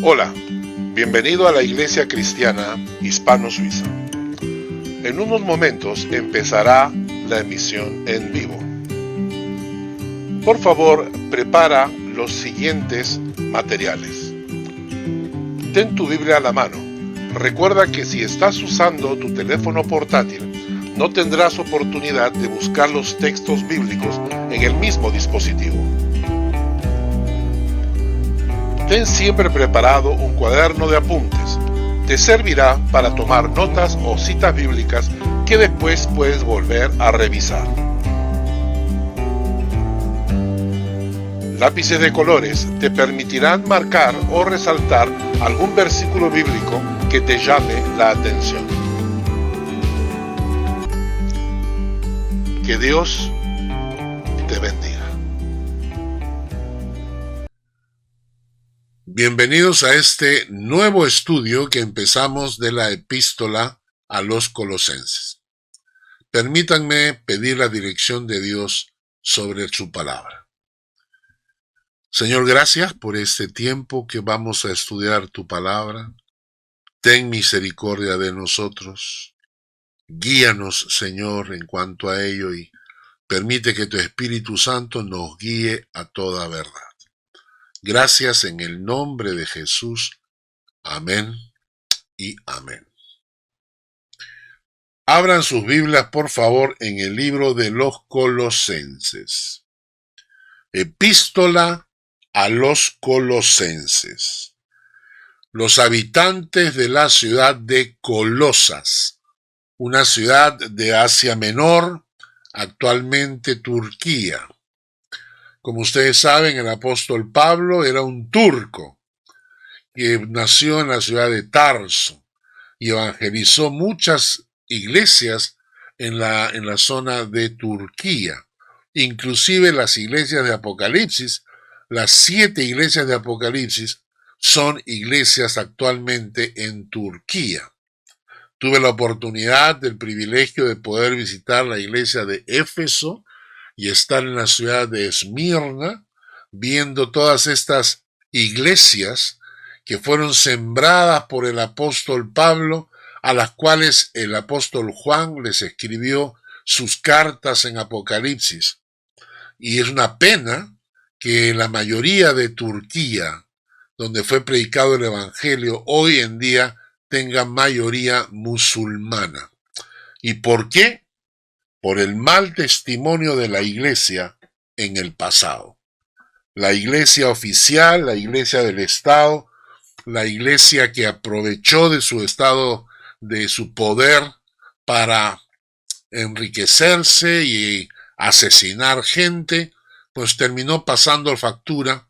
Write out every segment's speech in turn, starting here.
Hola, bienvenido a la Iglesia Cristiana Hispano-Suiza. En unos momentos empezará la emisión en vivo. Por favor, prepara los siguientes materiales. Ten tu Biblia a la mano. Recuerda que si estás usando tu teléfono portátil, no tendrás oportunidad de buscar los textos bíblicos en el mismo dispositivo. Ten siempre preparado un cuaderno de apuntes. Te servirá para tomar notas o citas bíblicas que después puedes volver a revisar. Lápices de colores te permitirán marcar o resaltar algún versículo bíblico que te llame la atención. Que Dios te bendiga. Bienvenidos a este nuevo estudio que empezamos de la epístola a los Colosenses. Permítanme pedir la dirección de Dios sobre su palabra. Señor, gracias por este tiempo que vamos a estudiar tu palabra. Ten misericordia de nosotros. Guíanos, Señor, en cuanto a ello y permite que tu Espíritu Santo nos guíe a toda verdad. Gracias en el nombre de Jesús. Amén y amén. Abran sus Biblias, por favor, en el libro de los Colosenses. Epístola a los Colosenses. Los habitantes de la ciudad de Colosas, una ciudad de Asia Menor, actualmente Turquía. Como ustedes saben, el apóstol Pablo era un turco que nació en la ciudad de Tarso y evangelizó muchas iglesias en la zona de Turquía. Inclusive las iglesias de Apocalipsis, las 7 iglesias de Apocalipsis son iglesias actualmente en Turquía. Tuve la oportunidad, el privilegio de poder visitar la iglesia de Éfeso y estar en la ciudad de Esmirna, viendo todas estas iglesias que fueron sembradas por el apóstol Pablo, a las cuales el apóstol Juan les escribió sus cartas en Apocalipsis. Y es una pena que la mayoría de Turquía, donde fue predicado el evangelio, hoy en día tenga mayoría musulmana. ¿Y por qué? Por el mal testimonio de la iglesia en el pasado. La iglesia oficial, la iglesia del Estado, la iglesia que aprovechó de su estado, de su poder para enriquecerse y asesinar gente, pues terminó pasando factura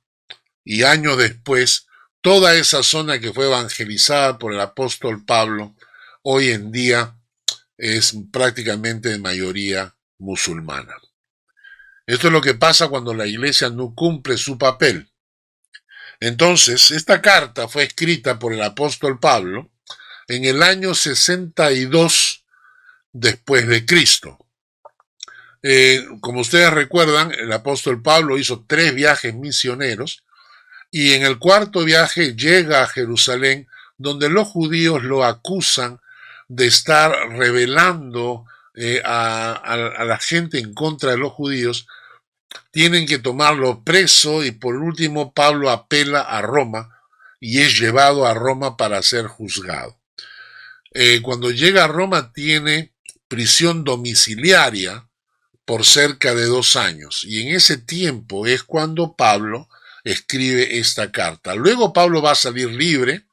y años después, toda esa zona que fue evangelizada por el apóstol Pablo, hoy en día es prácticamente de mayoría musulmana. Esto es lo que pasa cuando la iglesia no cumple su papel. Entonces, esta carta fue escrita por el apóstol Pablo en el año 62 después de Cristo. Como ustedes recuerdan, el apóstol Pablo hizo 3 viajes misioneros y en el 4º viaje llega a Jerusalén, donde los judíos lo acusan de estar rebelando a la gente en contra de los judíos. Tienen que tomarlo preso y por último Pablo apela a Roma y es llevado a Roma para ser juzgado. Cuando llega a Roma tiene prisión domiciliaria por cerca de 2 años y en ese tiempo es cuando Pablo escribe esta carta. Luego Pablo va a salir libre.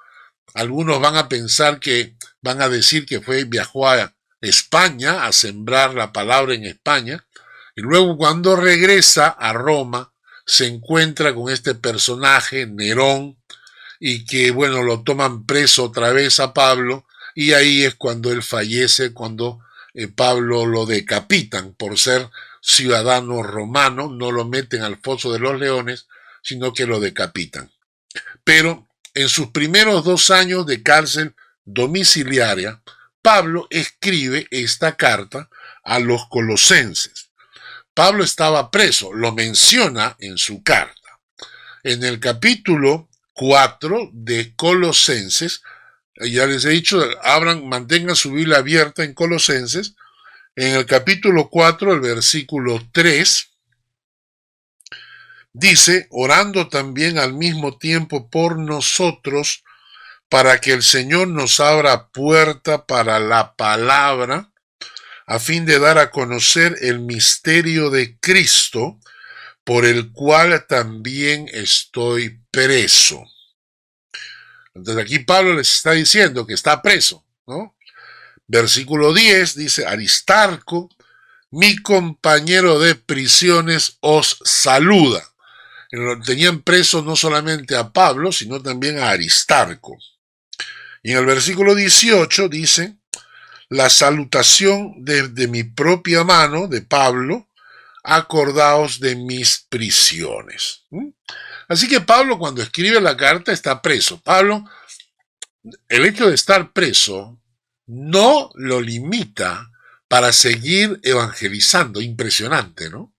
Algunos van a pensar que van a decir que viajó a España a sembrar la palabra en España y luego cuando regresa a Roma se encuentra con este personaje Nerón y que bueno lo toman preso otra vez a Pablo y ahí es cuando él fallece, cuando Pablo lo decapitan por ser ciudadano romano, no lo meten al foso de los leones, sino que lo decapitan. Pero en sus primeros 2 años de cárcel domiciliaria, Pablo escribe esta carta a los colosenses. Pablo estaba preso, lo menciona en su carta. En el capítulo 4 de Colosenses. Ya les he dicho, mantengan su Biblia abierta en Colosenses. En el capítulo 4, el versículo 3, dice, orando también al mismo tiempo por nosotros, para que el Señor nos abra puerta para la palabra, a fin de dar a conocer el misterio de Cristo, por el cual también estoy preso. Entonces aquí Pablo les está diciendo que está preso, ¿no? Versículo 10 dice, Aristarco, mi compañero de prisiones, os saluda. Tenían preso no solamente a Pablo, sino también a Aristarco. Y en el versículo 18 dice, la salutación de mi propia mano, de Pablo, acordaos de mis prisiones. Así que Pablo, cuando escribe la carta, está preso. Pablo, el hecho de estar preso no lo limita para seguir evangelizando. Impresionante, ¿no?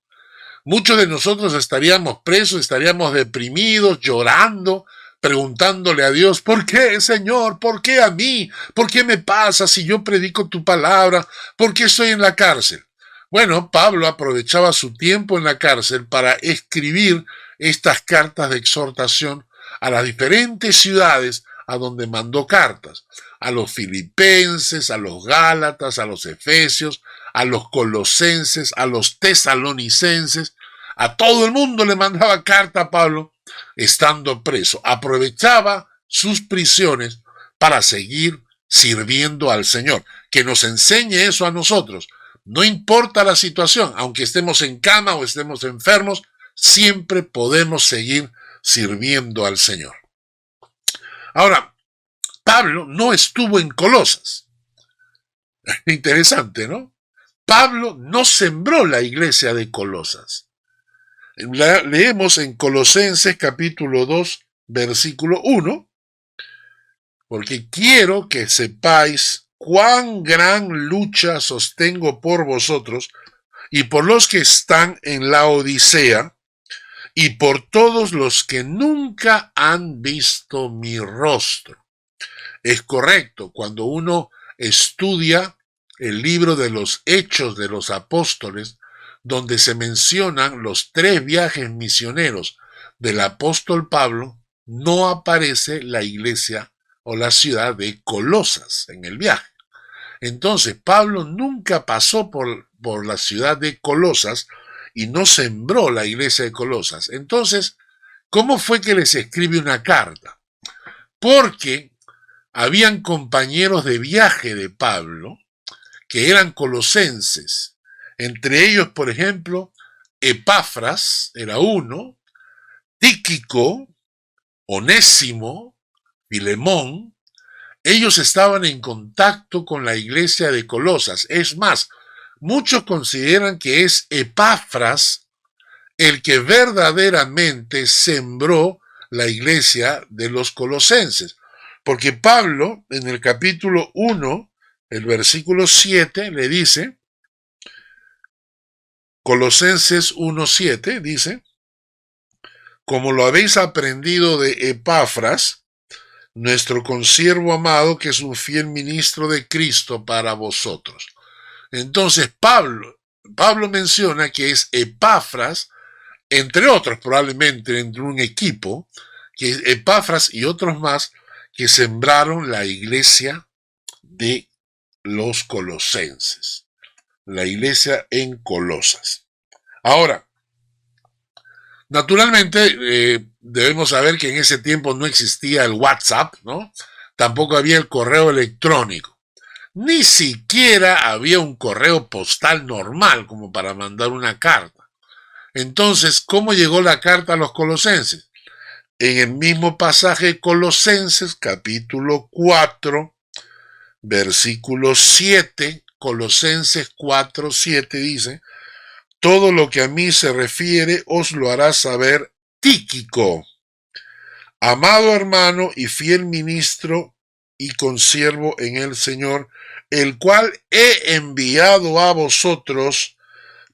Muchos de nosotros estaríamos presos, estaríamos deprimidos, llorando, preguntándole a Dios, ¿por qué, Señor? ¿Por qué a mí? ¿Por qué me pasa si yo predico tu palabra? ¿Por qué estoy en la cárcel? Bueno, Pablo aprovechaba su tiempo en la cárcel para escribir estas cartas de exhortación a las diferentes ciudades a donde mandó cartas, a los filipenses, a los gálatas, a los efesios, a los colosenses, a los tesalonicenses, a todo el mundo le mandaba carta a Pablo estando preso. Aprovechaba sus prisiones para seguir sirviendo al Señor. Que nos enseñe eso a nosotros. No importa la situación, aunque estemos en cama o estemos enfermos, siempre podemos seguir sirviendo al Señor. Ahora, Pablo no estuvo en Colosas. Interesante, ¿no? Pablo no sembró la iglesia de Colosas. Leemos en Colosenses capítulo 2, versículo 1, porque quiero que sepáis cuán gran lucha sostengo por vosotros y por los que están en la Odisea y por todos los que nunca han visto mi rostro. Es correcto, cuando uno estudia el libro de los Hechos de los Apóstoles, donde se mencionan los 3 viajes misioneros del apóstol Pablo, no aparece la iglesia o la ciudad de Colosas en el viaje. Entonces, Pablo nunca pasó por la ciudad de Colosas y no sembró la iglesia de Colosas. Entonces, ¿cómo fue que les escribe una carta? Porque habían compañeros de viaje de Pablo que eran colosenses. Entre ellos, por ejemplo, Epafras era uno, Tíquico, Onésimo, Filemón. Ellos estaban en contacto con la iglesia de Colosas. Es más, muchos consideran que es Epafras el que verdaderamente sembró la iglesia de los colosenses. Porque Pablo, en el capítulo 1, el versículo 7, le dice, Colosenses 1:7, dice, como lo habéis aprendido de Epafras, nuestro consiervo amado, que es un fiel ministro de Cristo para vosotros. Entonces Pablo menciona que es Epafras, entre otros, probablemente entre un equipo, que es Epafras y otros más, que sembraron la iglesia de los colosenses, la iglesia en Colosas. Ahora, naturalmente, debemos saber que en ese tiempo no existía el WhatsApp, ¿no? Tampoco había el correo electrónico. Ni siquiera había un correo postal normal como para mandar una carta. Entonces, ¿cómo llegó la carta a los colosenses? En el mismo pasaje Colosenses, capítulo 4, versículo 7, Colosenses 4, 7 dice, todo lo que a mí se refiere os lo hará saber Tíquico, amado hermano y fiel ministro y consiervo en el Señor, el cual he enviado a vosotros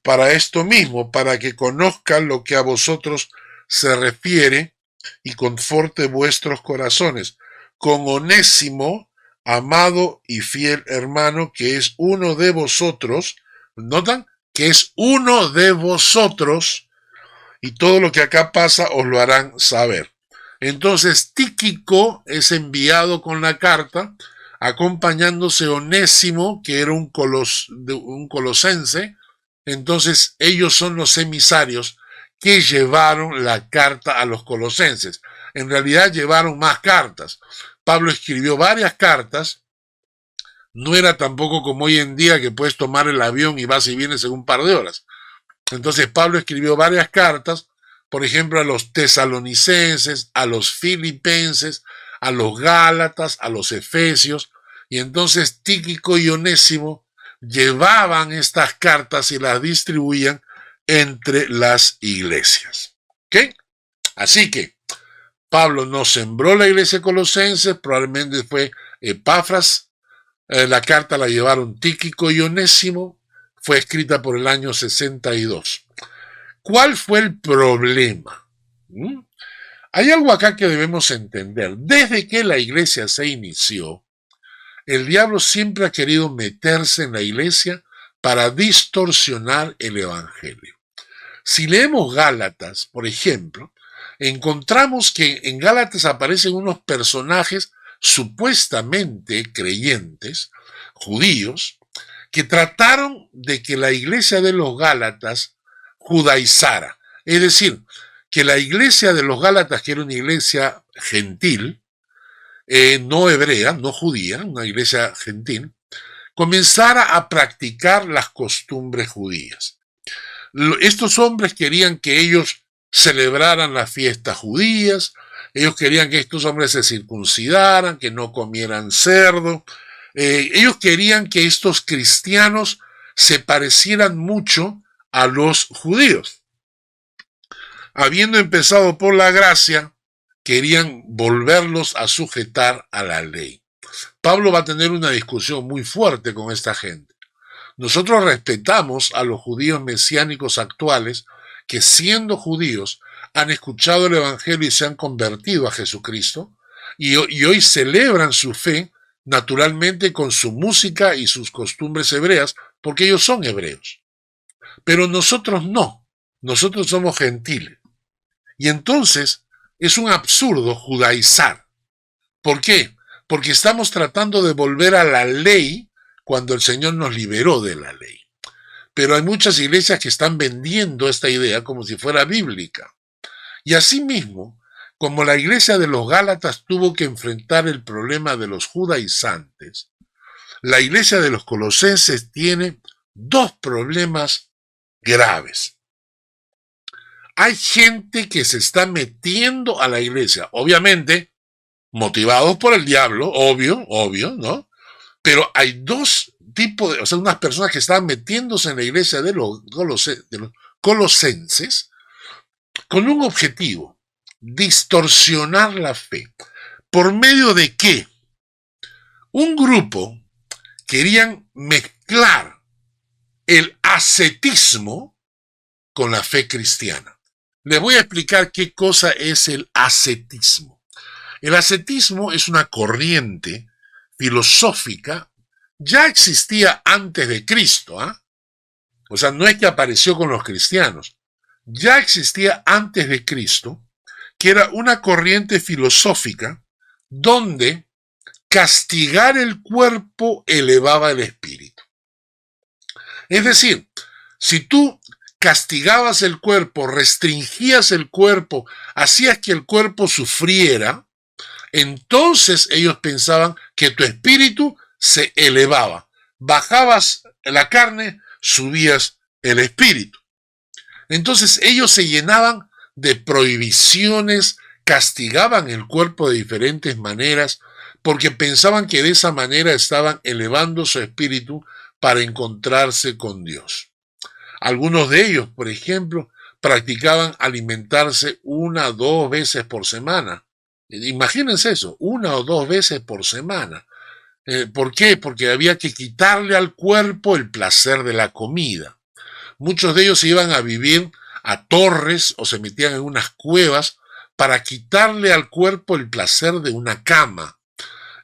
para esto mismo, para que conozcan lo que a vosotros se refiere y conforte vuestros corazones, con Onésimo, amado y fiel hermano, que es uno de vosotros. ¿Notan? Que es uno de vosotros, y todo lo que acá pasa os lo harán saber. Entonces Tíquico es enviado con la carta, acompañándose Onésimo, que era un colosense. Entonces ellos son los emisarios que llevaron la carta a los colosenses. En realidad llevaron más cartas. Pablo escribió varias cartas. No era tampoco como hoy en día que puedes tomar el avión y vas y vienes en un par de horas. Entonces Pablo escribió varias cartas, por ejemplo, a los tesalonicenses, a los filipenses, a los gálatas, a los efesios, y entonces Tíquico y Onésimo llevaban estas cartas y las distribuían entre las iglesias. ¿Ok? Así que Pablo no sembró la iglesia colosense, probablemente fue Epafras. La carta la llevaron Tíquico y Onésimo, fue escrita por el año 62. ¿Cuál fue el problema? Hay algo acá que debemos entender. Desde que la iglesia se inició, el diablo siempre ha querido meterse en la iglesia para distorsionar el evangelio. Si leemos Gálatas, por ejemplo, encontramos que en Gálatas aparecen unos personajes supuestamente creyentes, judíos, que trataron de que la iglesia de los Gálatas judaizara. Es decir, que la iglesia de los Gálatas, que era una iglesia gentil, no hebrea, no judía, una iglesia gentil, comenzara a practicar las costumbres judías. Estos hombres querían que ellos celebraran las fiestas judías, ellos querían que estos hombres se circuncidaran, que no comieran cerdo, ellos querían que estos cristianos se parecieran mucho a los judíos. Habiendo empezado por la gracia, querían volverlos a sujetar a la ley. Pablo va a tener una discusión muy fuerte con esta gente. Nosotros respetamos a los judíos mesiánicos actuales que, siendo judíos, han escuchado el evangelio y se han convertido a Jesucristo, y hoy celebran su fe naturalmente con su música y sus costumbres hebreas, porque ellos son hebreos. Pero nosotros no, nosotros somos gentiles. Y entonces es un absurdo judaizar. ¿Por qué? Porque estamos tratando de volver a la ley cuando el Señor nos liberó de la ley. Pero hay muchas iglesias que están vendiendo esta idea como si fuera bíblica. Y asimismo, como la iglesia de los Gálatas tuvo que enfrentar el problema de los judaizantes, la iglesia de los colosenses tiene dos problemas graves. Hay gente que se está metiendo a la iglesia, obviamente motivados por el diablo, obvio, ¿no? Pero hay dos tipos de, unas personas que están metiéndose en la iglesia de los colosenses con un objetivo: distorsionar la fe. ¿Por medio de qué? Un grupo querían mezclar el ascetismo con la fe cristiana. Les voy a explicar qué cosa es el ascetismo. El ascetismo es una corriente filosófica, ya existía antes de Cristo, O sea, no es que apareció con los cristianos, ya existía antes de Cristo, que era una corriente filosófica donde castigar el cuerpo elevaba el espíritu. Es decir, si tú castigabas el cuerpo, restringías el cuerpo, hacías que el cuerpo sufriera, entonces ellos pensaban que tu espíritu se elevaba. Bajabas la carne, subías el espíritu. Entonces ellos se llenaban de prohibiciones, castigaban el cuerpo de diferentes maneras, porque pensaban que de esa manera estaban elevando su espíritu para encontrarse con Dios. Algunos de ellos, por ejemplo, practicaban alimentarse 1 o 2 veces por semana. Imagínense eso, 1 o 2 veces por semana. ¿Por qué? Porque había que quitarle al cuerpo el placer de la comida. Muchos de ellos se iban a vivir a torres o se metían en unas cuevas para quitarle al cuerpo el placer de una cama.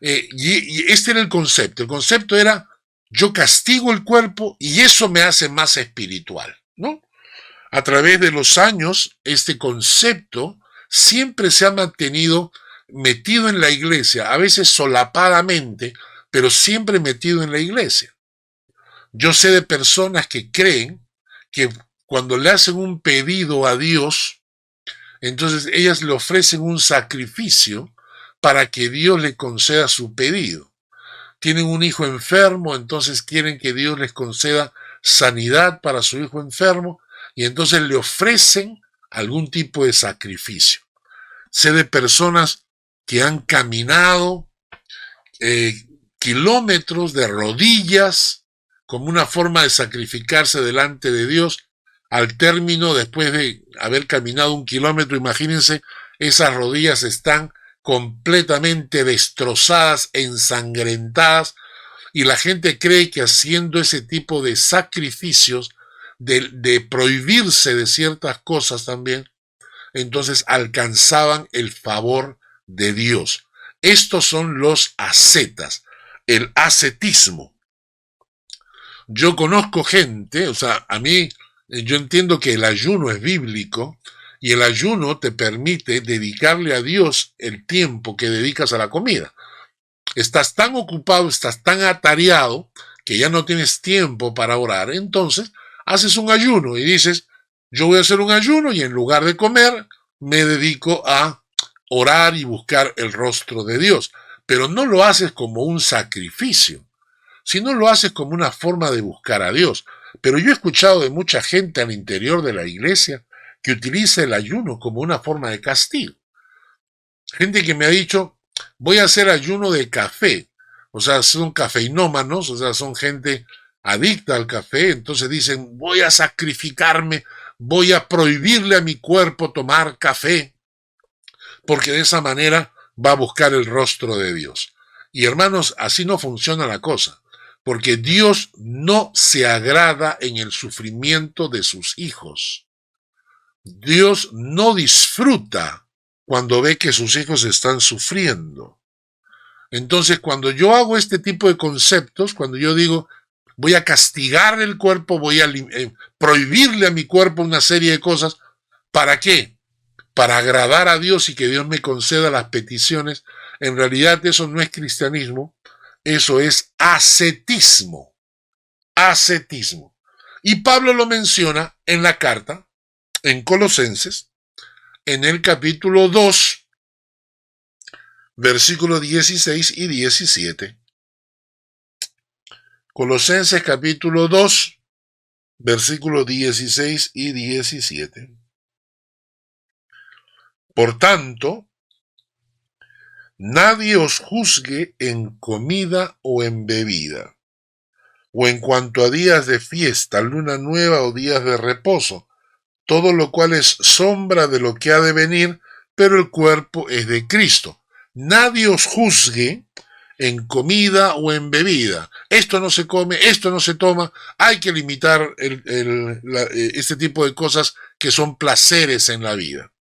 Y este era el concepto. El concepto era, yo castigo el cuerpo y eso me hace más espiritual, ¿no? A través de los años, este concepto siempre se ha mantenido metido en la iglesia, a veces solapadamente, pero siempre metido en la iglesia. Yo sé de personas que creen que cuando le hacen un pedido a Dios, entonces ellas le ofrecen un sacrificio para que Dios le conceda su pedido. Tienen un hijo enfermo, entonces quieren que Dios les conceda sanidad para su hijo enfermo y entonces le ofrecen algún tipo de sacrificio. Sé de personas que han caminado kilómetros de rodillas como una forma de sacrificarse delante de Dios. Al término, después de haber caminado 1 kilómetro, imagínense, esas rodillas están completamente destrozadas, ensangrentadas, y la gente cree que haciendo ese tipo de sacrificios, de prohibirse de ciertas cosas también, entonces alcanzaban el favor de Dios. Estos son los ascetas, el ascetismo. Yo conozco gente, o sea, a mí, yo entiendo que el ayuno es bíblico y el ayuno te permite dedicarle a Dios el tiempo que dedicas a la comida. Estás tan ocupado, estás tan atareado que ya no tienes tiempo para orar. Entonces, haces un ayuno y dices, yo voy a hacer un ayuno y en lugar de comer, me dedico a orar y buscar el rostro de Dios. Pero no lo haces como un sacrificio, sino lo haces como una forma de buscar a Dios. Pero yo he escuchado de mucha gente al interior de la iglesia que utiliza el ayuno como una forma de castigo. Gente que me ha dicho, voy a hacer ayuno de café. O sea, son cafeinómanos, o sea, son gente adicta al café. Entonces dicen, voy a sacrificarme, voy a prohibirle a mi cuerpo tomar café, porque de esa manera va a buscar el rostro de Dios. Y hermanos, así no funciona la cosa, porque Dios no se agrada en el sufrimiento de sus hijos. Dios no disfruta cuando ve que sus hijos están sufriendo. Entonces, cuando yo hago este tipo de conceptos, cuando yo digo, voy a castigar el cuerpo, voy a prohibirle a mi cuerpo una serie de cosas, ¿para qué? Para agradar a Dios y que Dios me conceda las peticiones. En realidad eso no es cristianismo, eso es ascetismo. Ascetismo. Y Pablo lo menciona en la carta, en Colosenses, en el capítulo 2, versículos 16 y 17. Colosenses capítulo 2, versículos 16 y 17. Por tanto, nadie os juzgue en comida o en bebida, o en cuanto a días de fiesta, luna nueva o días de reposo, todo lo cual es sombra de lo que ha de venir, pero el cuerpo es de Cristo. Nadie os juzgue en comida o en bebida. Esto no se come, esto no se toma. Hay que limitar este tipo de cosas que son placeres en la vida.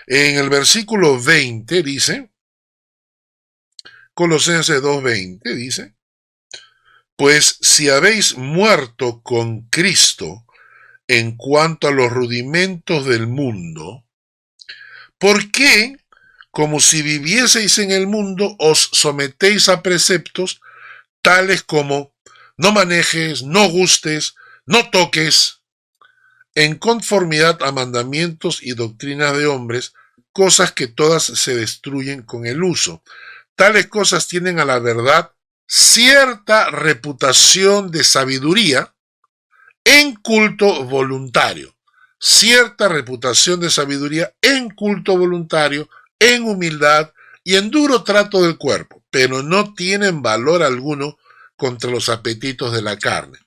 En el versículo 20 dice, Colosenses 2:20 dice, pues si habéis muerto con Cristo en cuanto a los rudimentos del mundo, ¿por qué, como si vivieseis en el mundo, os sometéis a preceptos tales como no manejes, no gustes, no toques, en conformidad a mandamientos y doctrinas de hombres, cosas que todas se destruyen con el uso? Tales cosas tienen a la verdad cierta reputación de sabiduría en culto voluntario. Cierta reputación de sabiduría en culto voluntario, en humildad y en duro trato del cuerpo, pero no tienen valor alguno contra los apetitos de la carne.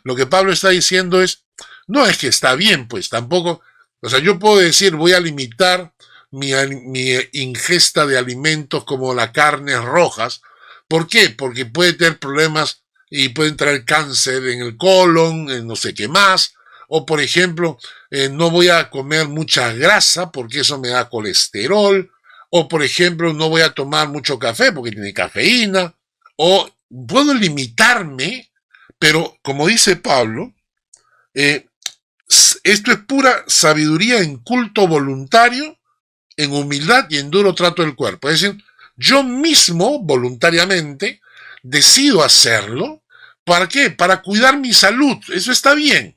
Lo que Pablo está diciendo es, no es que está bien, pues tampoco, o sea, yo puedo decir, voy a limitar mi ingesta de alimentos como las carnes rojas. ¿Por qué? Porque puede tener problemas y puede entrar cáncer en el colon, en no sé qué más, O por ejemplo, no voy a comer mucha grasa porque eso me da colesterol. O por ejemplo, no voy a tomar mucho café porque tiene cafeína. O puedo limitarme, pero como dice Pablo, eh, esto es pura sabiduría en culto voluntario, en humildad y en duro trato del cuerpo. Es decir, yo mismo voluntariamente decido hacerlo. ¿Para qué? Para cuidar mi salud. Eso está bien.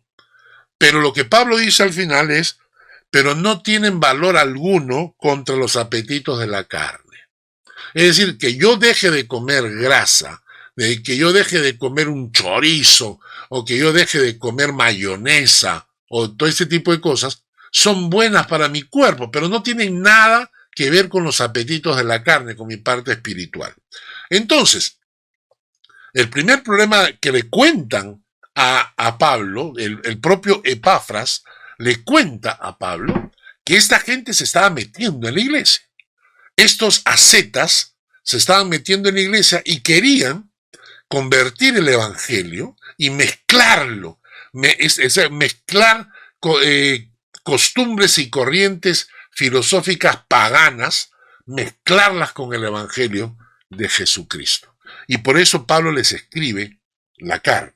Pero lo que Pablo dice al final es, pero no tienen valor alguno contra los apetitos de la carne. Es decir, que yo deje de comer grasa, de que yo deje de comer un chorizo, o que yo deje de comer mayonesa, o todo ese tipo de cosas, son buenas para mi cuerpo, pero no tienen nada que ver con los apetitos de la carne, con mi parte espiritual. Entonces, el primer problema que le cuentan a Pablo, el propio Epafras, le cuenta a Pablo que esta gente se estaba metiendo en la iglesia. Estos ascetas se estaban metiendo en la iglesia y querían convertir el evangelio y mezclarlo, mezclar costumbres y corrientes filosóficas paganas, mezclarlas con el evangelio de Jesucristo. Y por eso Pablo les escribe la carta.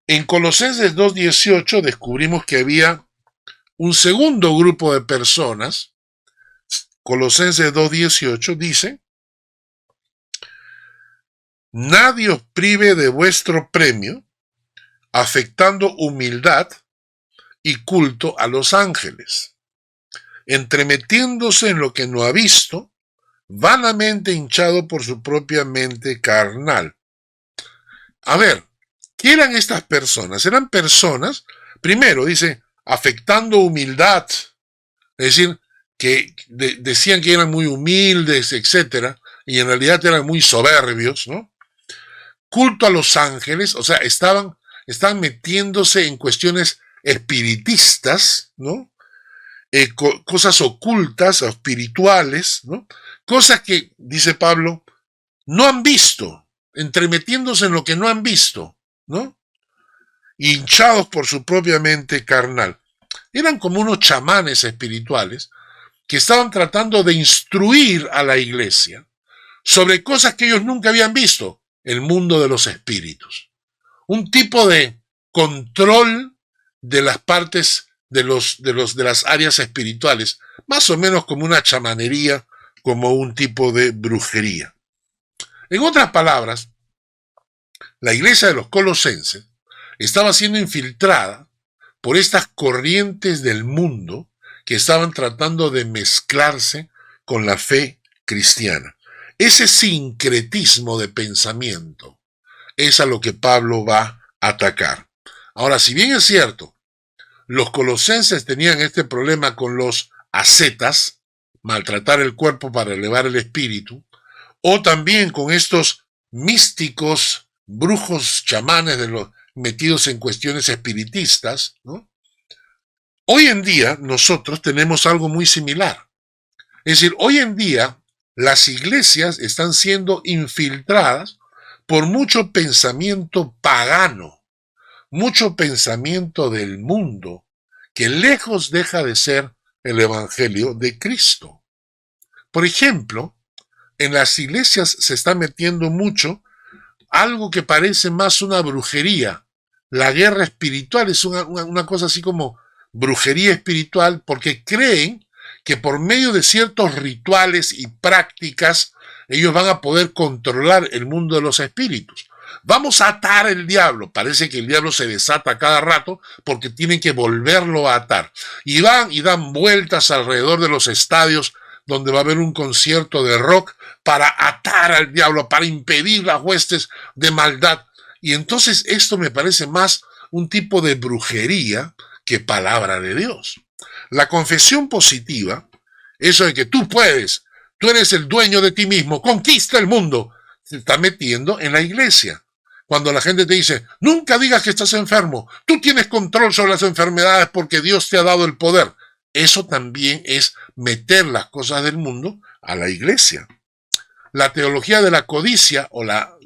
En Colosenses 2:18 descubrimos que había un segundo grupo de personas. Colosenses 2:18 dice: nadie os prive de vuestro premio, afectando humildad y culto a los ángeles, entremetiéndose en lo que no ha visto, vanamente hinchado por su propia mente carnal. A ver, ¿qué eran estas personas? Eran personas, primero dice, afectando humildad, es decir, que decían que eran muy humildes, etcétera, y en realidad eran muy soberbios, ¿no? Culto a los ángeles, o sea, estaban metiéndose en cuestiones espiritistas, ¿no? Cosas ocultas, espirituales, ¿no? Cosas que, dice Pablo, no han visto, entremetiéndose en lo que no han visto, ¿no? Hinchados por su propia mente carnal. Eran como unos chamanes espirituales que estaban tratando de instruir a la iglesia sobre cosas que ellos nunca habían visto, el mundo de los espíritus. Un tipo de control de las partes de las áreas espirituales, más o menos como una chamanería, como un tipo de brujería. En otras palabras, la iglesia de los colosenses estaba siendo infiltrada por estas corrientes del mundo que estaban tratando de mezclarse con la fe cristiana. Ese sincretismo de pensamiento es a lo que Pablo va a atacar. Ahora, si bien es cierto, los colosenses tenían este problema con los ascetas, maltratar el cuerpo para elevar el espíritu, o también con estos místicos, brujos, chamanes metidos en cuestiones espiritistas, ¿no? Hoy en día nosotros tenemos algo muy similar. Es decir, hoy en día las iglesias están siendo infiltradas por mucho pensamiento pagano, mucho pensamiento del mundo, que lejos deja de ser el evangelio de Cristo. Por ejemplo, en las iglesias se está metiendo mucho algo que parece más una brujería. La guerra espiritual es una cosa así como brujería espiritual, porque creen que por medio de ciertos rituales y prácticas ellos van a poder controlar el mundo de los espíritus. Vamos a atar al diablo. Parece que el diablo se desata cada rato porque tienen que volverlo a atar. Y van y dan vueltas alrededor de los estadios donde va a haber un concierto de rock para atar al diablo, para impedir las huestes de maldad. Y entonces esto me parece más un tipo de brujería que palabra de Dios. La confesión positiva, eso de que tú puedes, tú eres el dueño de ti mismo, conquista el mundo, se está metiendo en la iglesia. Cuando la gente te dice, nunca digas que estás enfermo, tú tienes control sobre las enfermedades porque Dios te ha dado el poder. Eso también es meter las cosas del mundo a la iglesia. La teología de la codicia, o la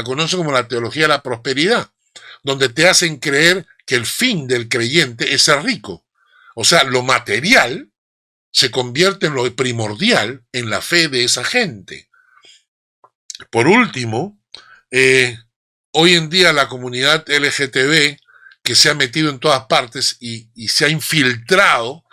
conocen como la teología de la prosperidad. donde te hacen creer que el fin del creyente es ser rico. O sea, lo material se convierte en lo primordial en la fe de esa gente. Por último, hoy en día la comunidad LGTB, que se ha metido en todas partes y se ha infiltrado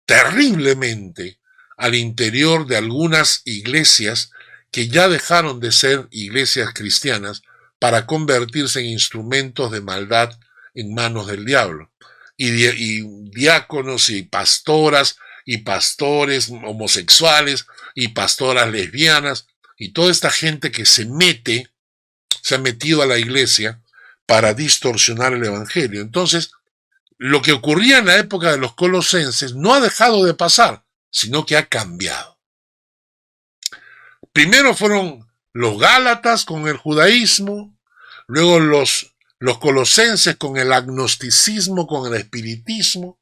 terriblemente al interior de algunas iglesias que ya dejaron de ser iglesias cristianas para convertirse en instrumentos de maldad en manos del diablo. Y diáconos y pastoras y pastores homosexuales y pastoras lesbianas y toda esta gente que se ha metido a la iglesia para distorsionar el evangelio. Entonces, lo que ocurría en la época de los colosenses no ha dejado de pasar, sino que ha cambiado. Primero fueron los gálatas con el judaísmo, luego los colosenses con el agnosticismo, con el espiritismo.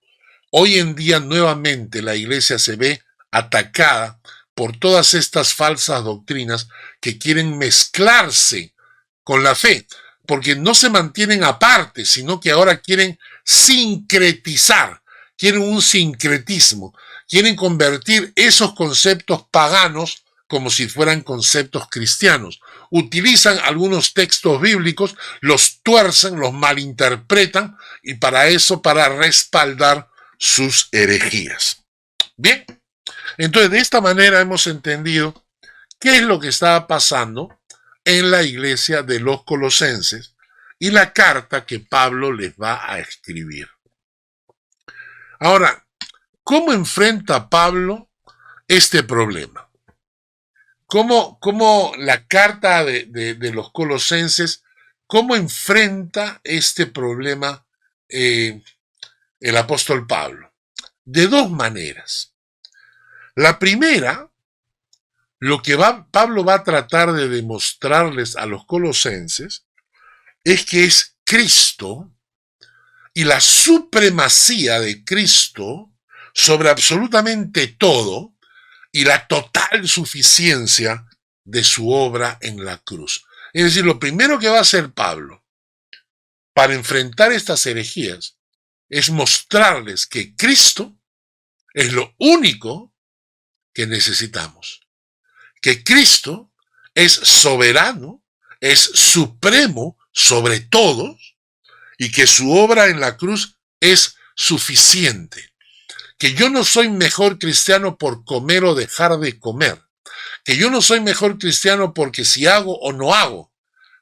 Hoy en día nuevamente la iglesia se ve atacada por todas estas falsas doctrinas que quieren mezclarse con la fe, porque no se mantienen aparte, sino que ahora quieren sincretizar, quieren un sincretismo, quieren convertir esos conceptos paganos como si fueran conceptos cristianos. Utilizan algunos textos bíblicos, los tuercen, los malinterpretan y para respaldar sus herejías. Bien, entonces de esta manera hemos entendido qué es lo que estaba pasando en la iglesia de los colosenses y la carta que Pablo les va a escribir. Ahora, ¿cómo enfrenta Pablo este problema? ¿Cómo la carta de los colosenses, cómo enfrenta este problema el apóstol Pablo? De dos maneras. La primera, lo que Pablo va a tratar de demostrarles a los colosenses es que es Cristo y la supremacía de Cristo sobre absolutamente todo y la total suficiencia de su obra en la cruz. Es decir, lo primero que va a hacer Pablo para enfrentar estas herejías es mostrarles que Cristo es lo único que necesitamos. Que Cristo es soberano, es supremo sobre todos y que su obra en la cruz es suficiente. Que yo no soy mejor cristiano por comer o dejar de comer. Que yo no soy mejor cristiano porque si hago o no hago,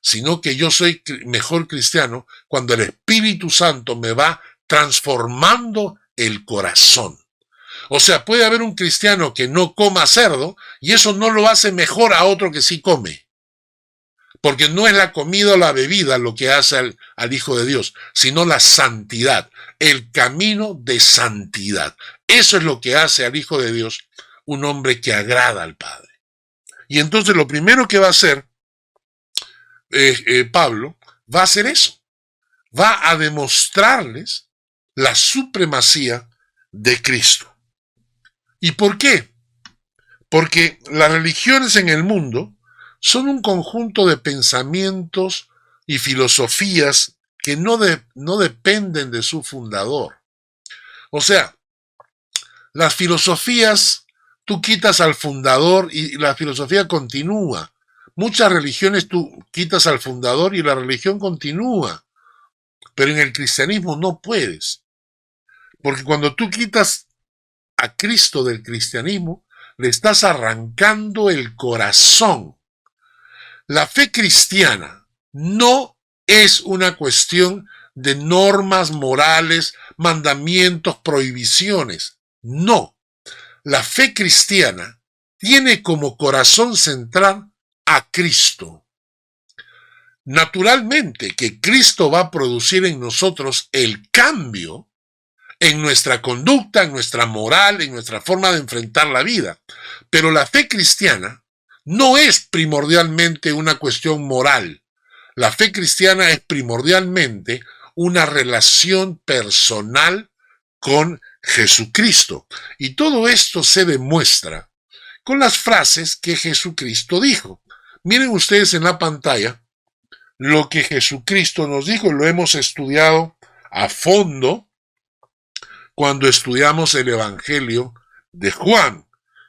sino que yo soy mejor cristiano cuando el Espíritu Santo me va transformando el corazón. O sea, puede haber un cristiano que no coma cerdo y eso no lo hace mejor a otro que sí come. Porque no es la comida o la bebida lo que hace al Hijo de Dios, sino la santidad, el camino de santidad. Eso es lo que hace al Hijo de Dios un hombre que agrada al Padre. Y entonces lo primero que va a hacer Pablo, va a hacer eso. Va a demostrarles la supremacía de Cristo. ¿Y por qué? Porque las religiones en el mundo son un conjunto de pensamientos y filosofías que no dependen de su fundador. O sea, las filosofías, tú quitas al fundador y la filosofía continúa. Muchas religiones tú quitas al fundador y la religión continúa. Pero en el cristianismo no puedes. Porque cuando tú quitas a Cristo del cristianismo, le estás arrancando el corazón. La fe cristiana no es una cuestión de normas morales, mandamientos, prohibiciones. No. La fe cristiana tiene como corazón central a Cristo. Naturalmente que Cristo va a producir en nosotros el cambio en nuestra conducta, en nuestra moral, en nuestra forma de enfrentar la vida. Pero la fe cristiana no es primordialmente una cuestión moral. La fe cristiana es primordialmente una relación personal con Jesucristo. Y todo esto se demuestra con las frases que Jesucristo dijo. Miren ustedes en la pantalla lo que Jesucristo nos dijo. Lo hemos estudiado a fondo cuando estudiamos el Evangelio de Juan,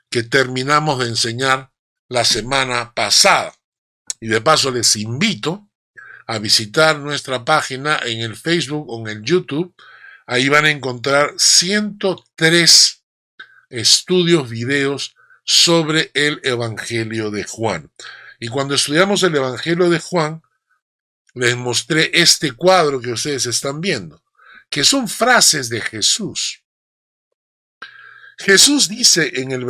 que terminamos de enseñar la semana pasada. Y de paso les invito a visitar nuestra página en el Facebook o en el YouTube. Ahí van a encontrar 103 estudios, videos sobre el Evangelio de Juan. Y cuando estudiamos el Evangelio de Juan, les mostré este cuadro que ustedes están viendo, que son frases de Jesús. Jesús dice en el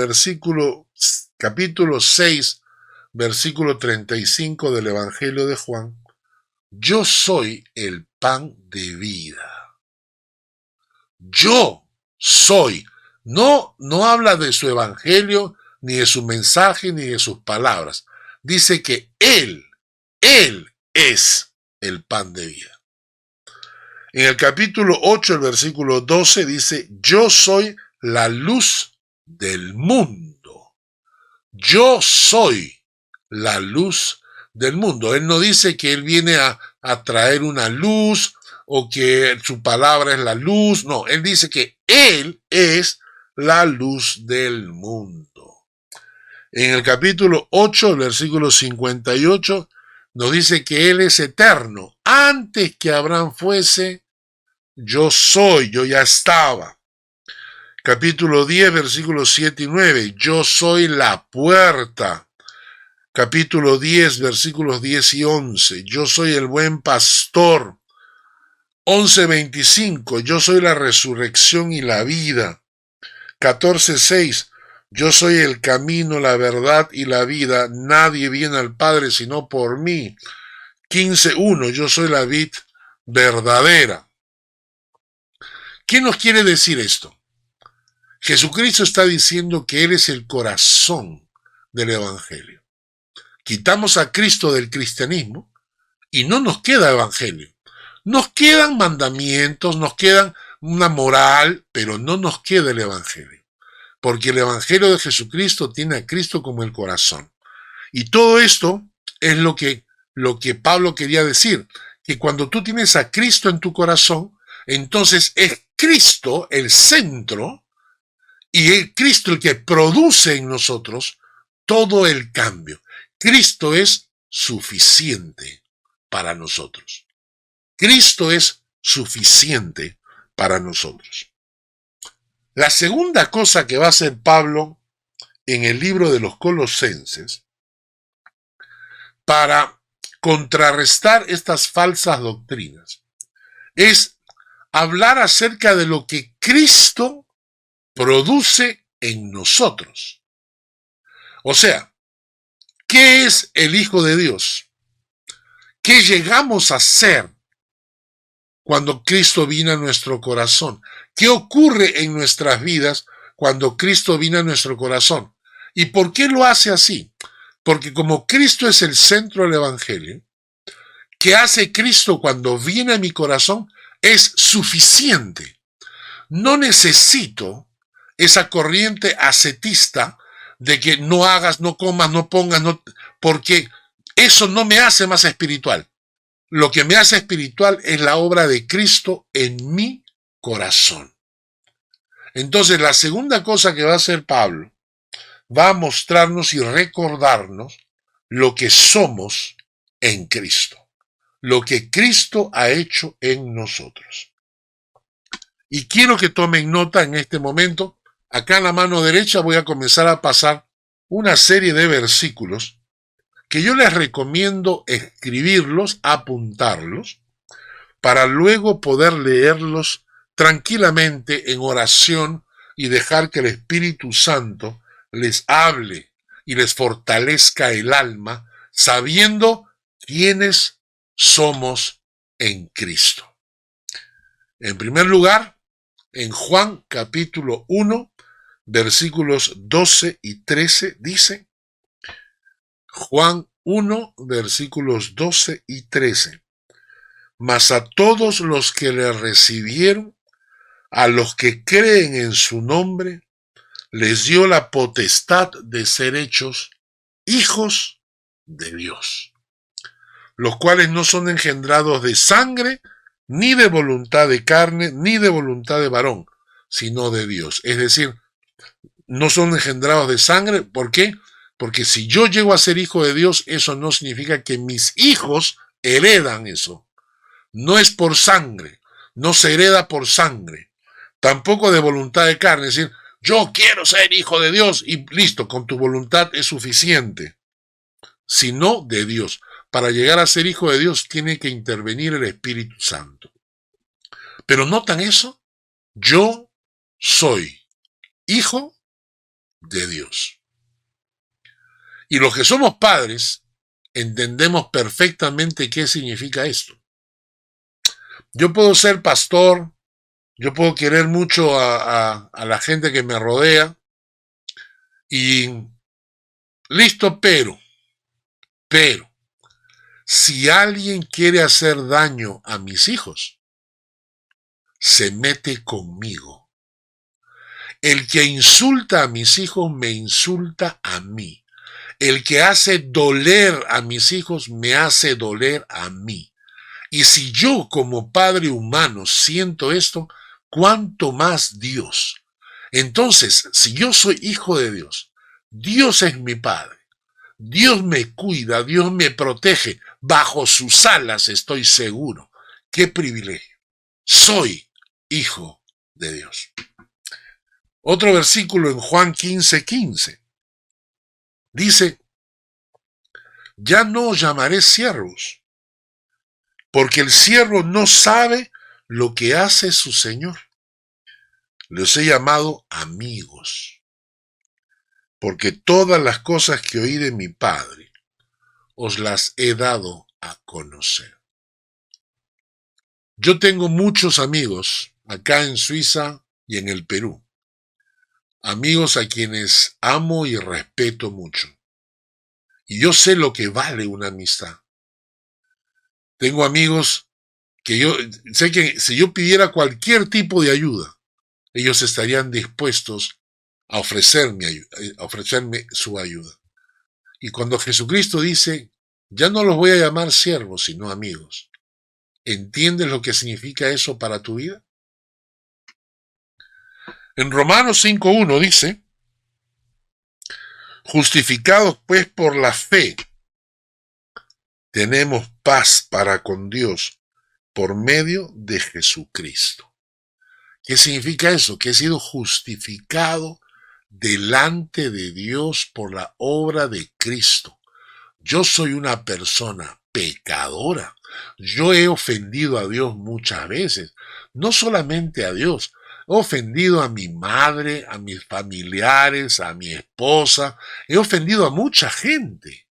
capítulo 6, versículo 35 del Evangelio de Juan, yo soy el pan de vida. Yo soy. No habla de su evangelio, ni de su mensaje, ni de sus palabras. Dice que Él es el pan de vida. En el capítulo 8, el versículo 12 dice, yo soy la luz del mundo. Yo soy la luz del mundo. Él no dice que Él viene a traer una luz o que su palabra es la luz. No, Él dice que Él es la luz del mundo. En el capítulo 8, el versículo 58, nos dice que Él es eterno. Antes que Abraham fuese, yo soy, yo ya estaba. Capítulo 10, versículos 7 y 9, yo soy la puerta. Capítulo 10, versículos 10 y 11, yo soy el buen pastor. 11:25, yo soy la resurrección y la vida. 14:6, yo soy el camino, la verdad y la vida. Nadie viene al Padre sino por mí. 15:1, yo soy la vid verdadera. ¿Qué nos quiere decir esto? Jesucristo está diciendo que Él es el corazón del Evangelio. Quitamos a Cristo del cristianismo y no nos queda evangelio. Nos quedan mandamientos, nos quedan una moral, pero no nos queda el evangelio. Porque el evangelio de Jesucristo tiene a Cristo como el corazón. Y todo esto es lo que Pablo quería decir, que cuando tú tienes a Cristo en tu corazón, entonces es Cristo el centro y es Cristo el que produce en nosotros todo el cambio. Cristo es suficiente para nosotros. Cristo es suficiente para nosotros. La segunda cosa que va a hacer Pablo en el libro de los Colosenses para contrarrestar estas falsas doctrinas es hablar acerca de lo que Cristo produce en nosotros. O sea, ¿qué es el Hijo de Dios? ¿Qué llegamos a ser cuando Cristo vino a nuestro corazón? ¿Qué ocurre en nuestras vidas cuando Cristo vino a nuestro corazón? ¿Y por qué lo hace así? Porque como Cristo es el centro del Evangelio, ¿qué hace Cristo cuando viene a mi corazón? Es suficiente. No necesito esa corriente ascetista de que no hagas, no comas, no pongas, porque eso no me hace más espiritual. Lo que me hace espiritual es la obra de Cristo en mi corazón. Entonces, la segunda cosa que va a hacer Pablo va a mostrarnos y recordarnos lo que somos en Cristo, lo que Cristo ha hecho en nosotros. Y quiero que tomen nota en este momento. Acá en la mano derecha voy a comenzar a pasar una serie de versículos que yo les recomiendo escribirlos, apuntarlos, para luego poder leerlos tranquilamente en oración y dejar que el Espíritu Santo les hable y les fortalezca el alma, sabiendo quiénes somos en Cristo. En primer lugar, en Juan capítulo 1, versículos 12 y 13 dice, Juan 1, versículos 12 y 13. Mas a todos los que le recibieron, a los que creen en su nombre, les dio la potestad de ser hechos hijos de Dios. los cuales no son engendrados de sangre, ni de voluntad de carne, ni de voluntad de varón, sino de Dios. Es decir, no son engendrados de sangre. ¿Por qué? Porque si yo llego a ser hijo de Dios, eso no significa que mis hijos heredan eso. No es por sangre, no se hereda por sangre. Tampoco de voluntad de carne, es decir, yo quiero ser hijo de Dios y listo, con tu voluntad es suficiente. Sino de Dios. Para llegar a ser hijo de Dios tiene que intervenir el Espíritu Santo. Pero ¿notan eso? Yo soy hijo de Dios. Y los que somos padres entendemos perfectamente qué significa esto. Yo puedo ser pastor, yo puedo querer mucho a la gente que me rodea y listo, pero, si alguien quiere hacer daño a mis hijos, se mete conmigo. El que insulta a mis hijos me insulta a mí. El que hace doler a mis hijos me hace doler a mí. Y si yo como padre humano siento esto, ¿cuánto más Dios? Entonces, si yo soy hijo de Dios, Dios es mi padre, Dios me cuida, Dios me protege, bajo sus alas estoy seguro. ¡Qué privilegio! Soy hijo de Dios. Otro versículo en Juan 15:15. Dice, ya no os llamaré siervos, porque el siervo no sabe lo que hace su Señor. Los he llamado amigos, porque todas las cosas que oí de mi Padre os las he dado a conocer. Yo tengo muchos amigos acá en Suiza y en el Perú. Amigos a quienes amo y respeto mucho. Y yo sé lo que vale una amistad. Tengo amigos que yo sé que si yo pidiera cualquier tipo de ayuda, ellos estarían dispuestos a ofrecerme su ayuda. Y cuando Jesucristo dice, ya no los voy a llamar siervos, sino amigos, ¿entiendes lo que significa eso para tu vida? En Romanos 5:1 dice, justificados pues por la fe, tenemos paz para con Dios por medio de Jesucristo. ¿Qué significa eso? Que he sido justificado delante de Dios por la obra de Cristo. Yo soy una persona pecadora. Yo he ofendido a Dios muchas veces. No solamente a Dios. He ofendido a mi madre, a mis familiares, a mi esposa. He ofendido a mucha gente.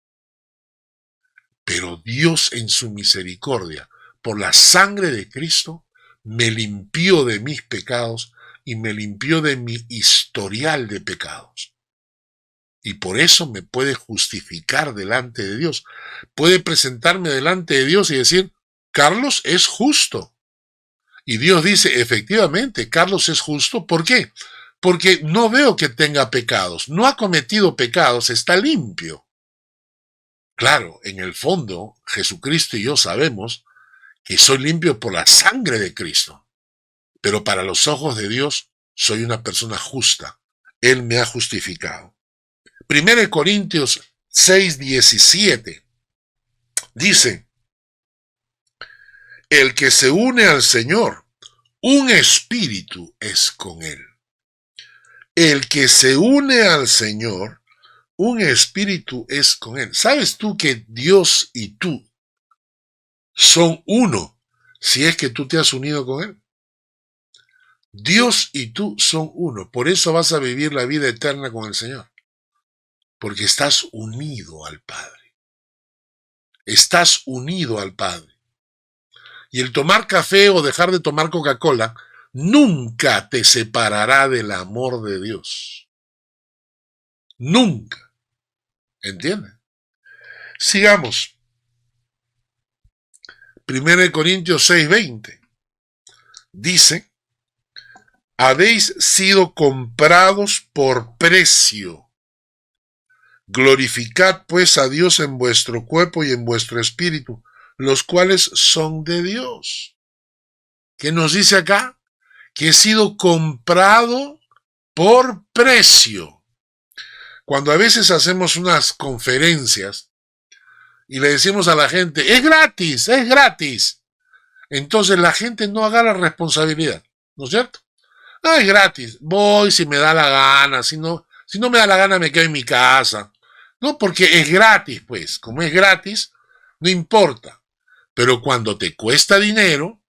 Pero Dios en su misericordia, por la sangre de Cristo, me limpió de mis pecados y me limpió de mi historial de pecados. Y por eso me puede justificar delante de Dios. Puede presentarme delante de Dios y decir, Carlos es justo. Y Dios dice, efectivamente, Carlos es justo. ¿Por qué? Porque no veo que tenga pecados. No ha cometido pecados, está limpio. Claro, en el fondo, Jesucristo y yo sabemos que soy limpio por la sangre de Cristo. Pero para los ojos de Dios, soy una persona justa. Él me ha justificado. 1 Corintios 6:17 dice, el que se une al Señor, un espíritu es con él. El que se une al Señor, un espíritu es con él. ¿Sabes tú que Dios y tú son uno si es que tú te has unido con él? Dios y tú son uno. Por eso vas a vivir la vida eterna con el Señor. Porque estás unido al Padre. Estás unido al Padre. Y el tomar café o dejar de tomar Coca-Cola nunca te separará del amor de Dios. Nunca. ¿Entiendes? Sigamos. 1 Corintios 6:20 dice, habéis sido comprados por precio. Glorificad pues a Dios en vuestro cuerpo y en vuestro espíritu, los cuales son de Dios. ¿Qué nos dice acá? Que he sido comprado por precio. Cuando a veces hacemos unas conferencias y le decimos a la gente, es gratis, es gratis. Entonces la gente no agarra responsabilidad, ¿no es cierto? Ah, es gratis, voy si me da la gana, si no me da la gana me quedo en mi casa. No, porque es gratis, pues, como es gratis, no importa. Pero cuando te cuesta dinero,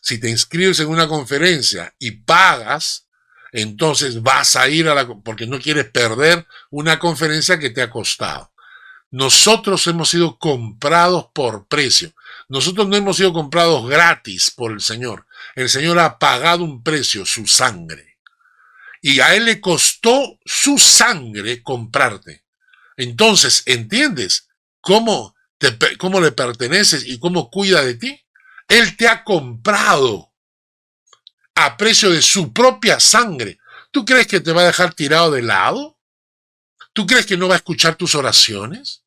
si te inscribes en una conferencia y pagas, entonces vas a ir porque no quieres perder una conferencia que te ha costado. Nosotros hemos sido comprados por precio. Nosotros no hemos sido comprados gratis por el Señor. El Señor ha pagado un precio, su sangre. Y a Él le costó su sangre comprarte. Entonces, ¿entiendes cómo le perteneces y cómo cuida de ti? Él te ha comprado a precio de su propia sangre. ¿Tú crees que te va a dejar tirado de lado? ¿Tú crees que no va a escuchar tus oraciones?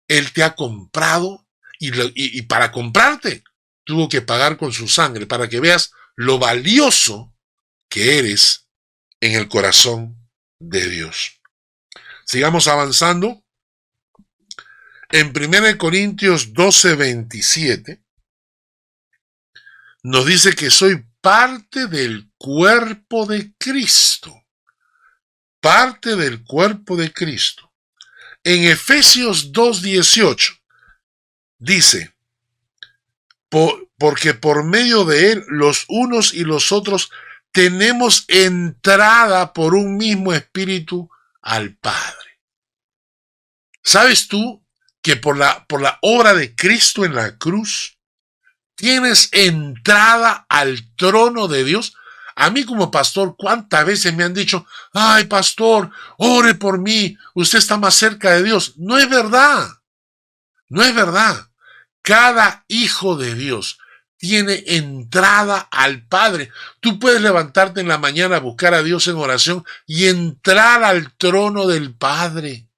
Él te ha comprado y para comprarte tuvo que pagar con su sangre para que veas lo valioso que eres en el corazón de Dios. Sigamos avanzando. En 1 Corintios 12:27 nos dice que soy parte del cuerpo de Cristo. Parte del cuerpo de Cristo. En Efesios 2:18 dice, porque por medio de Él los unos y los otros tenemos entrada por un mismo espíritu al Padre. ¿Sabes tú que por la obra de Cristo en la cruz tienes entrada al trono de Dios? A mí como pastor, ¿cuántas veces me han dicho, ay pastor, ore por mí, usted está más cerca de Dios? No es verdad, no es verdad. Cada hijo de Dios tiene entrada al Padre. Tú puedes levantarte en la mañana a buscar a Dios en oración y entrar al trono del Padre.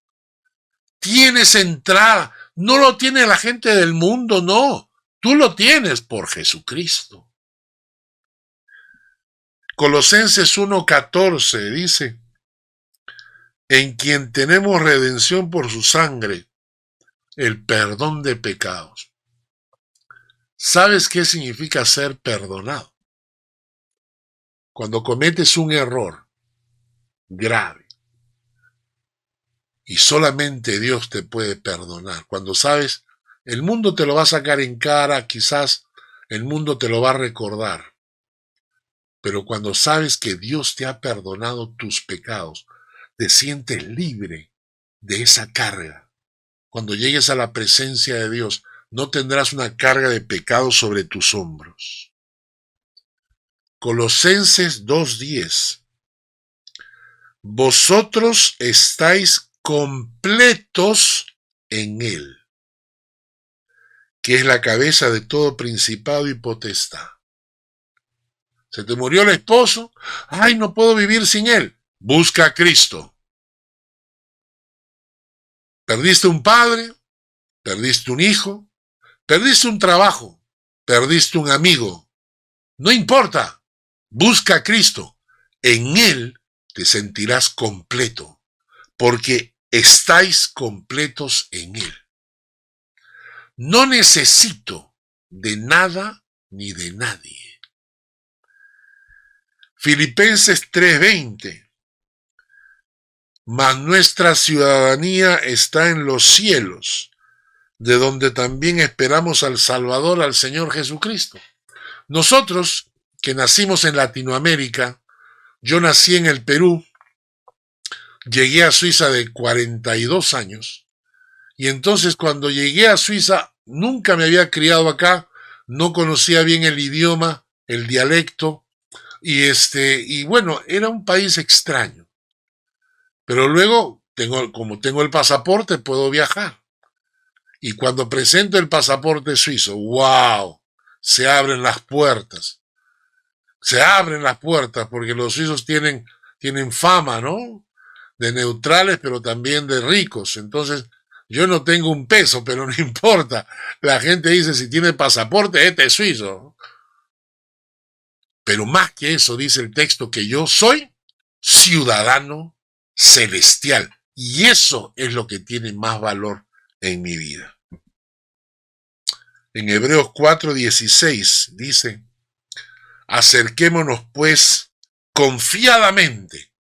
Tienes entrada. No lo tiene la gente del mundo, no. Tú lo tienes por Jesucristo. Colosenses 1:14 dice, en quien tenemos redención por su sangre, el perdón de pecados. ¿Sabes qué significa ser perdonado? Cuando cometes un error grave y solamente Dios te puede perdonar, cuando sabes, el mundo te lo va a sacar en cara, quizás el mundo te lo va a recordar, pero cuando sabes que Dios te ha perdonado tus pecados, te sientes libre de esa carga. Cuando llegues a la presencia de Dios, no tendrás una carga de pecado sobre tus hombros. Colosenses 2:10. Vosotros estáis completos en Él, que es la cabeza de todo principado y potestad. Se te murió el esposo, ay, no puedo vivir sin él. Busca a Cristo. Perdiste un padre, perdiste un hijo, perdiste un trabajo, perdiste un amigo. No importa, busca a Cristo. En Él te sentirás completo, porque estáis completos en Él. No necesito de nada ni de nadie. Filipenses 3:20. Mas nuestra ciudadanía está en los cielos, de donde también esperamos al Salvador, al Señor Jesucristo. Nosotros, que nacimos en Latinoamérica, yo nací en el Perú, llegué a Suiza de 42 años, y entonces cuando llegué a Suiza, nunca me había criado acá, no conocía bien el idioma, el dialecto, y bueno, era un país extraño. Pero luego, como tengo el pasaporte, puedo viajar. Y cuando presento el pasaporte suizo, ¡wow! Se abren las puertas. Se abren las puertas porque los suizos tienen fama, ¿no? De neutrales, pero también de ricos. Entonces, Yo no tengo un peso, pero no importa. La gente dice, si tiene pasaporte, este es suizo. Pero más que eso, dice el texto, que yo soy ciudadano celestial. Y eso es lo que tiene más valor en mi vida. En Hebreos 4:16 dice, acerquémonos pues confiadamente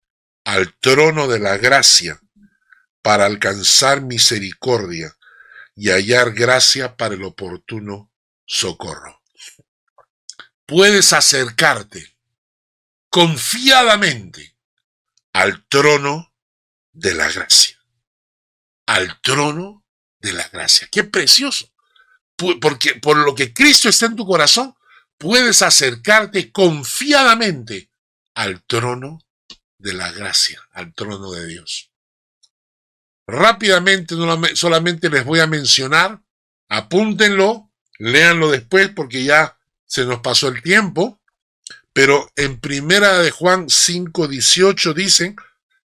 al trono de la gracia para alcanzar misericordia y hallar gracia para el oportuno socorro. Puedes acercarte confiadamente al trono de la gracia. Al trono de la gracia. ¡Qué precioso! Porque por lo que Cristo está en tu corazón, puedes acercarte confiadamente al trono de la gracia, al trono de Dios. Rápidamente, solamente les voy a mencionar, apúntenlo, léanlo después porque ya se nos pasó el tiempo, pero en Primera de Juan 5:18 dicen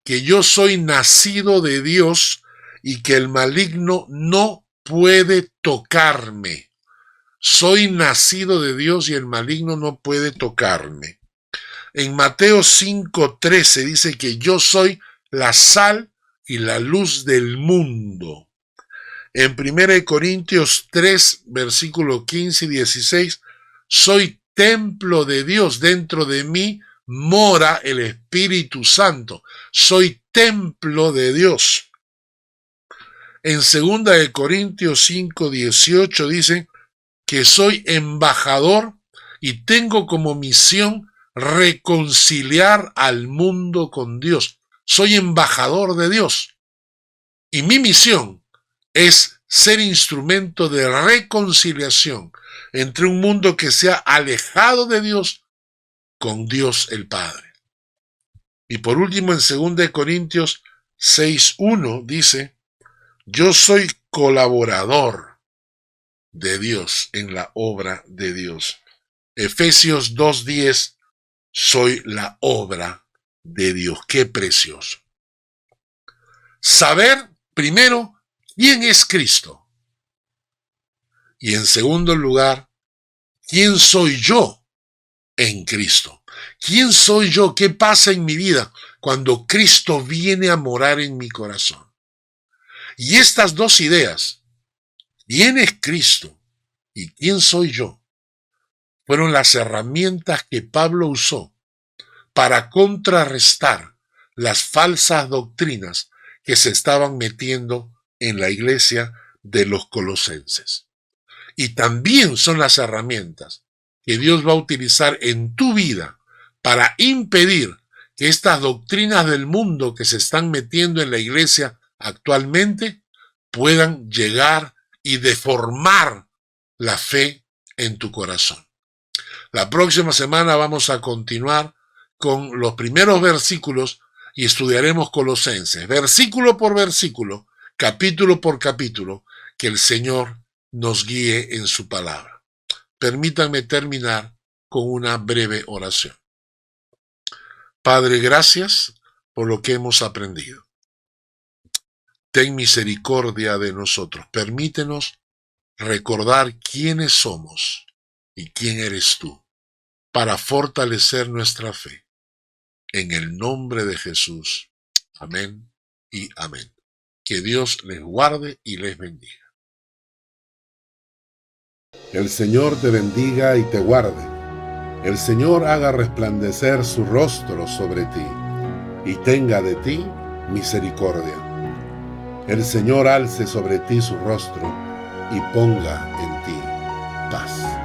que yo soy nacido de Dios y que el maligno no puede tocarme. Soy nacido de Dios y el maligno no puede tocarme. En Mateo 5:13 dice que yo soy la sal y la luz del mundo. En 1 Corintios 3, versículo 15 y 16, soy templo de Dios, dentro de mí mora el Espíritu Santo. Soy templo de Dios. En 2 Corintios 5, 18 dice que soy embajador y tengo como misión reconciliar al mundo con Dios. Soy embajador de Dios y mi misión es ser instrumento de reconciliación entre un mundo que se ha alejado de Dios con Dios el Padre. Y por último, en 2 Corintios 6:1 dice, yo soy colaborador de Dios en la obra de Dios. Efesios 2:10, soy la obra de Dios. Qué precioso. Saber, primero, quién es Cristo. Y en segundo lugar, quién soy yo en Cristo. ¿Quién soy yo? ¿Qué pasa en mi vida cuando Cristo viene a morar en mi corazón? Y estas dos ideas, ¿quién es Cristo y quién soy yo?, fueron las herramientas que Pablo usó para contrarrestar las falsas doctrinas que se estaban metiendo en la iglesia de los colosenses. Y también son las herramientas que Dios va a utilizar en tu vida para impedir que estas doctrinas del mundo que se están metiendo en la iglesia actualmente puedan llegar y deformar la fe en tu corazón. La próxima semana vamos a continuar con los primeros versículos y estudiaremos Colosenses, versículo por versículo, capítulo por capítulo, que el Señor nos guíe en su palabra. Permítanme terminar con una breve oración. Padre, gracias por lo que hemos aprendido. Ten misericordia de nosotros. Permítenos recordar quiénes somos y quién eres tú, para fortalecer nuestra fe. En el nombre de Jesús. Amén y amén. Que Dios les guarde y les bendiga. El Señor te bendiga y te guarde. El Señor haga resplandecer su rostro sobre ti y tenga de ti misericordia. El Señor alce sobre ti su rostro y ponga en ti paz.